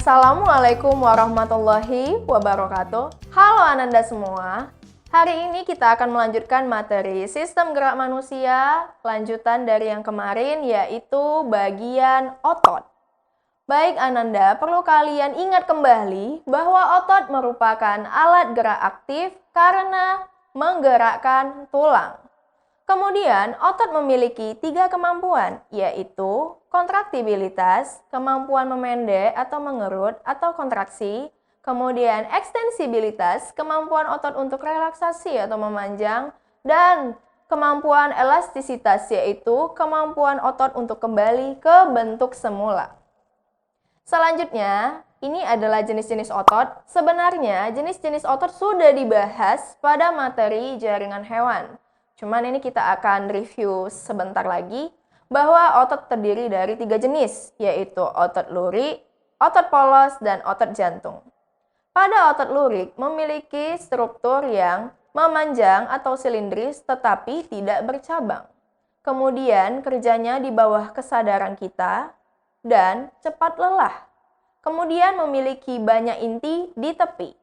Assalamualaikum warahmatullahi wabarakatuh. Halo Ananda semua. Hari ini kita akan melanjutkan materi sistem gerak manusia, lanjutan dari yang kemarin yaitu bagian otot. Baik Ananda, perlu kalian ingat kembali bahwa otot merupakan alat gerak aktif karena menggerakkan tulang. Kemudian, otot memiliki 3 kemampuan, yaitu kontraktibilitas, kemampuan memendek atau mengerut atau kontraksi, kemudian ekstensibilitas, kemampuan otot untuk relaksasi atau memanjang, dan kemampuan elastisitas, yaitu kemampuan otot untuk kembali ke bentuk semula. Selanjutnya, ini adalah jenis-jenis otot. Sebenarnya, jenis-jenis otot sudah dibahas pada materi jaringan hewan. Cuman ini kita akan review sebentar lagi bahwa otot terdiri dari 3 jenis, yaitu otot lurik, otot polos, dan otot jantung. Pada otot lurik memiliki struktur yang memanjang atau silindris tetapi tidak bercabang. Kemudian kerjanya di bawah kesadaran kita dan cepat lelah. Kemudian memiliki banyak inti di tepi.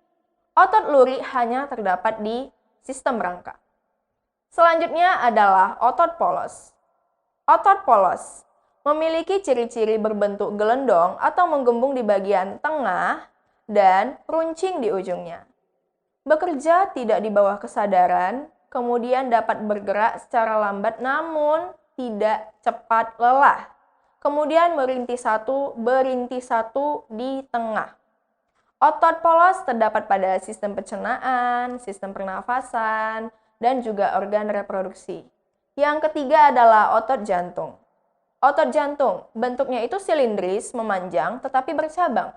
Otot lurik hanya terdapat di sistem rangka. Selanjutnya adalah otot polos. Otot polos memiliki ciri-ciri berbentuk gelendong atau menggembung di bagian tengah dan runcing di ujungnya. Bekerja tidak di bawah kesadaran, kemudian dapat bergerak secara lambat namun tidak cepat lelah. Kemudian berhenti satu di tengah. Otot polos terdapat pada sistem pencernaan, sistem pernafasan, dan juga organ reproduksi. Yang ketiga adalah otot jantung. Otot jantung bentuknya itu silindris, memanjang, tetapi bercabang.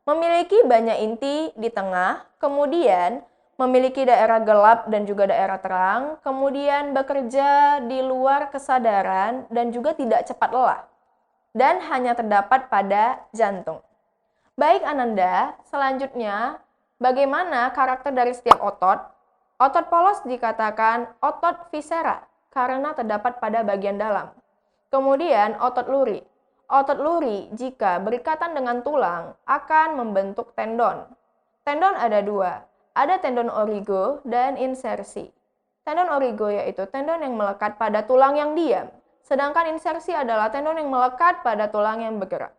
Memiliki banyak inti di tengah, kemudian memiliki daerah gelap dan juga daerah terang, kemudian bekerja di luar kesadaran dan juga tidak cepat lelah. Dan hanya terdapat pada jantung. Baik Ananda, selanjutnya bagaimana karakter dari setiap otot? Otot polos dikatakan otot viscera karena terdapat pada bagian dalam. Kemudian otot luri. Otot luri jika berikatan dengan tulang akan membentuk tendon. Tendon ada 2, ada tendon origo dan insersi. Tendon origo yaitu tendon yang melekat pada tulang yang diam, sedangkan insersi adalah tendon yang melekat pada tulang yang bergerak.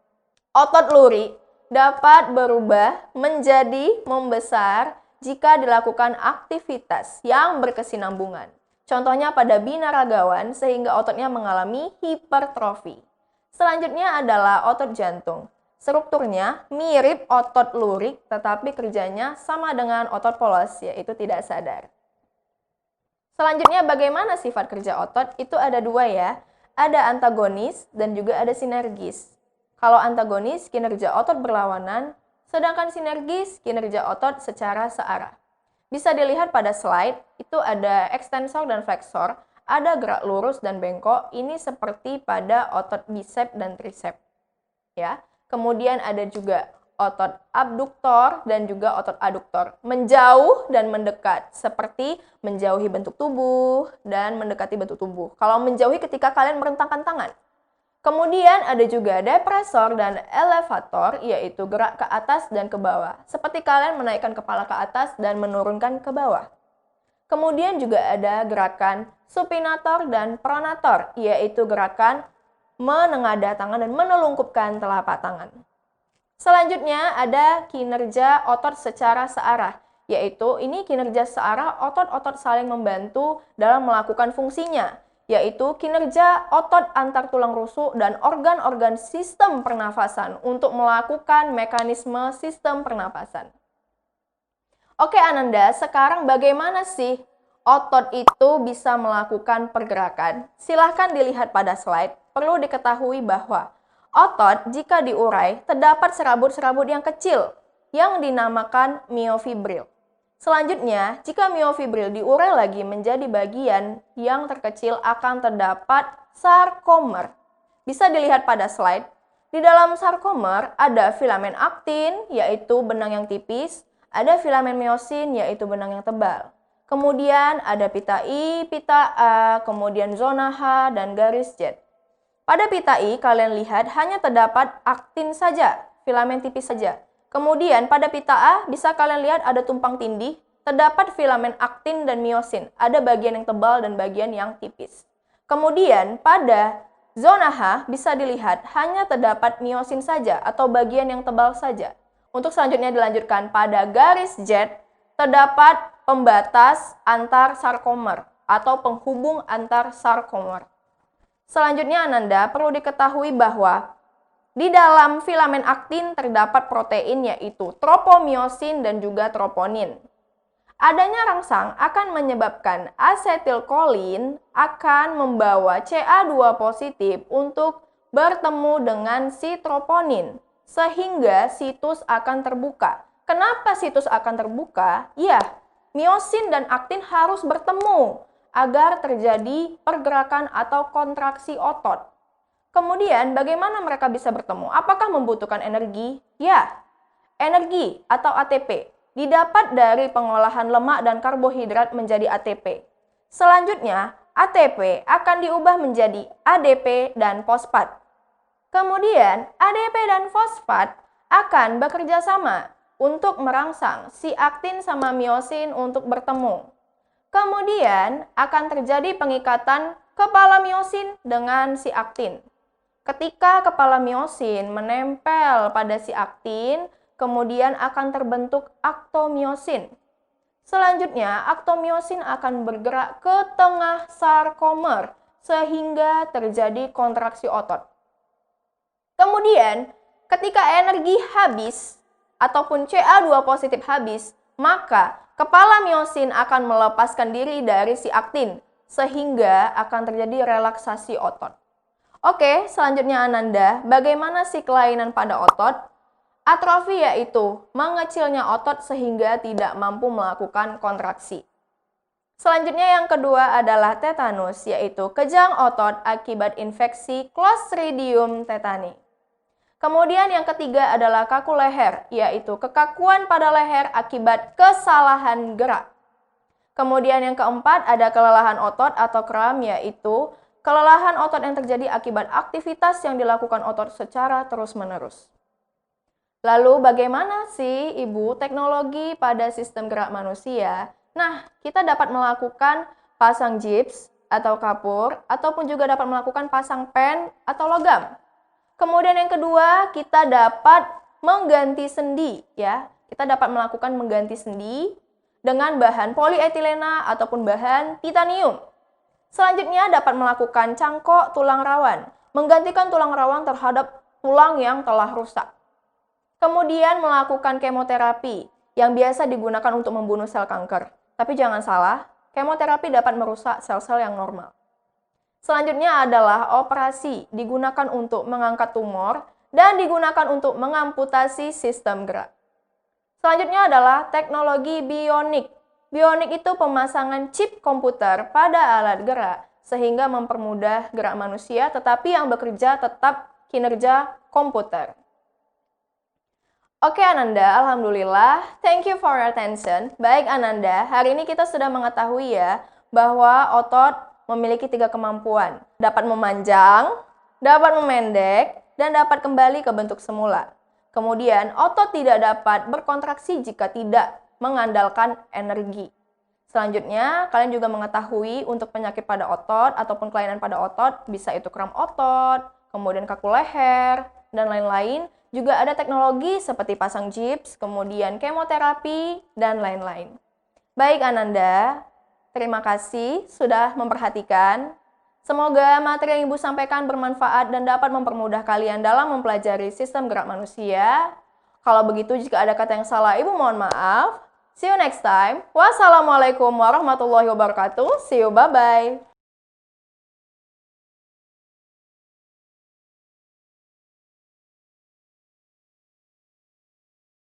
Otot luri dapat berubah menjadi membesar jika dilakukan aktivitas yang berkesinambungan. Contohnya pada binaragawan sehingga ototnya mengalami hipertrofi. Selanjutnya adalah otot jantung. Strukturnya mirip otot lurik tetapi kerjanya sama dengan otot polos yaitu tidak sadar. Selanjutnya bagaimana sifat kerja otot? Itu ada 2 ya. Ada antagonis dan juga ada sinergis. Kalau antagonis kinerja otot berlawanan, sedangkan sinergis kinerja otot secara searah. Bisa dilihat pada slide, itu ada ekstensor dan flexor, ada gerak lurus dan bengkok, ini seperti pada otot bicep dan tricep. Ya. Kemudian ada juga otot abduktor dan juga otot aduktor, menjauh dan mendekat, seperti menjauhi bentuk tubuh dan mendekati bentuk tubuh. Kalau menjauhi ketika kalian merentangkan tangan. Kemudian ada juga depresor dan elevator, yaitu gerak ke atas dan ke bawah. Seperti kalian menaikkan kepala ke atas dan menurunkan ke bawah. Kemudian juga ada gerakan supinator dan pronator, yaitu gerakan menengadah tangan dan menelungkupkan telapak tangan. Selanjutnya ada kinerja otot secara searah, yaitu ini kinerja searah otot-otot saling membantu dalam melakukan fungsinya, yaitu kinerja otot antar tulang rusuk dan organ-organ sistem pernafasan untuk melakukan mekanisme sistem pernafasan. Oke Ananda, sekarang bagaimana sih otot itu bisa melakukan pergerakan? Silahkan dilihat pada slide. Perlu diketahui bahwa otot jika diurai terdapat serabut-serabut yang kecil yang dinamakan miofibril. Selanjutnya, jika miofibril diurai lagi menjadi bagian yang terkecil akan terdapat sarkomer. Bisa dilihat pada slide. Di dalam sarkomer ada filamen aktin, yaitu benang yang tipis, ada filamen miosin, yaitu benang yang tebal. Kemudian ada pita I, pita A, kemudian zona H, dan garis Z. Pada pita I, kalian lihat hanya terdapat aktin saja. filamen tipis saja. Kemudian pada pita A bisa kalian lihat ada tumpang tindih, terdapat filamen aktin dan miosin. Ada bagian yang tebal dan bagian yang tipis. Kemudian pada zona H bisa dilihat hanya terdapat miosin saja atau bagian yang tebal saja. Untuk selanjutnya dilanjutkan pada garis Z, terdapat pembatas antar sarkomer atau penghubung antar sarkomer. Selanjutnya Ananda perlu diketahui bahwa di dalam filamen aktin terdapat protein yaitu tropomiosin dan juga troponin. Adanya rangsang akan menyebabkan asetilkolin akan membawa Ca2 positif untuk bertemu dengan si troponin, sehingga situs akan terbuka. Kenapa situs akan terbuka? Ya, miosin dan aktin harus bertemu agar terjadi pergerakan atau kontraksi otot. Kemudian, bagaimana mereka bisa bertemu? Apakah membutuhkan energi? Ya, energi atau ATP didapat dari pengolahan lemak dan karbohidrat menjadi ATP. Selanjutnya, ATP akan diubah menjadi ADP dan fosfat. Kemudian, ADP dan fosfat akan bekerja sama untuk merangsang si aktin sama miosin untuk bertemu. Kemudian, akan terjadi pengikatan kepala miosin dengan si aktin. Ketika kepala miosin menempel pada si aktin, kemudian akan terbentuk aktomiosin. Selanjutnya, aktomiosin akan bergerak ke tengah sarkomer sehingga terjadi kontraksi otot. Kemudian, ketika energi habis ataupun Ca2 positif habis, maka kepala miosin akan melepaskan diri dari si aktin sehingga akan terjadi relaksasi otot. Oke, selanjutnya Ananda, bagaimana sih kelainan pada otot? Atrofi yaitu mengecilnya otot sehingga tidak mampu melakukan kontraksi. Selanjutnya yang kedua adalah tetanus, yaitu kejang otot akibat infeksi Clostridium tetani. Kemudian yang ketiga adalah kaku leher, yaitu kekakuan pada leher akibat kesalahan gerak. Kemudian yang keempat ada kelelahan otot atau kram, yaitu kelelahan otot yang terjadi akibat aktivitas yang dilakukan otot secara terus-menerus. Lalu bagaimana sih Ibu teknologi pada sistem gerak manusia? Nah, kita dapat melakukan pasang gips atau kapur, ataupun juga dapat melakukan pasang pen atau logam. Kemudian yang kedua, kita dapat mengganti sendi, ya. Kita dapat melakukan mengganti sendi dengan bahan polietilena ataupun bahan titanium. Selanjutnya dapat melakukan cangkok tulang rawan, menggantikan tulang rawan terhadap tulang yang telah rusak. Kemudian melakukan kemoterapi yang biasa digunakan untuk membunuh sel kanker. Tapi jangan salah, kemoterapi dapat merusak sel-sel yang normal. Selanjutnya adalah operasi, digunakan untuk mengangkat tumor dan digunakan untuk mengamputasi sistem gerak. Selanjutnya adalah teknologi bionik. Bionik itu pemasangan chip komputer pada alat gerak sehingga mempermudah gerak manusia tetapi yang bekerja tetap kinerja komputer. Oke Ananda, Alhamdulillah. Thank you for your attention. Baik Ananda, hari ini kita sudah mengetahui ya bahwa otot memiliki 3 kemampuan. Dapat memanjang, dapat memendek, dan dapat kembali ke bentuk semula. Kemudian otot tidak dapat berkontraksi jika tidak mengandalkan energi. Selanjutnya, kalian juga mengetahui untuk penyakit pada otot ataupun kelainan pada otot, bisa itu kram otot, kemudian kaku leher, dan lain-lain. Juga ada teknologi seperti pasang gips, kemudian kemoterapi, dan lain-lain. Baik Ananda, terima kasih sudah memperhatikan. Semoga materi yang Ibu sampaikan bermanfaat dan dapat mempermudah kalian dalam mempelajari sistem gerak manusia. Kalau begitu, jika ada kata yang salah, Ibu mohon maaf. See you next time. Wassalamualaikum warahmatullahi wabarakatuh. See you, bye-bye.